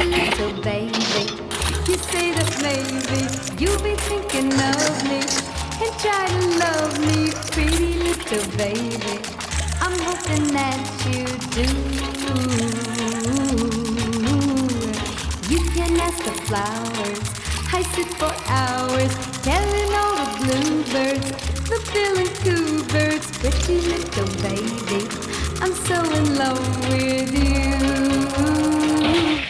pretty little baby. You say that maybe you'll be thinking of me and try to love me, pretty little baby. I'm hoping that you do. You can ask the flowers, I sit for hours, telling all the bluebirds, the bill and coo birds, pretty little baby, I'm so in love with you.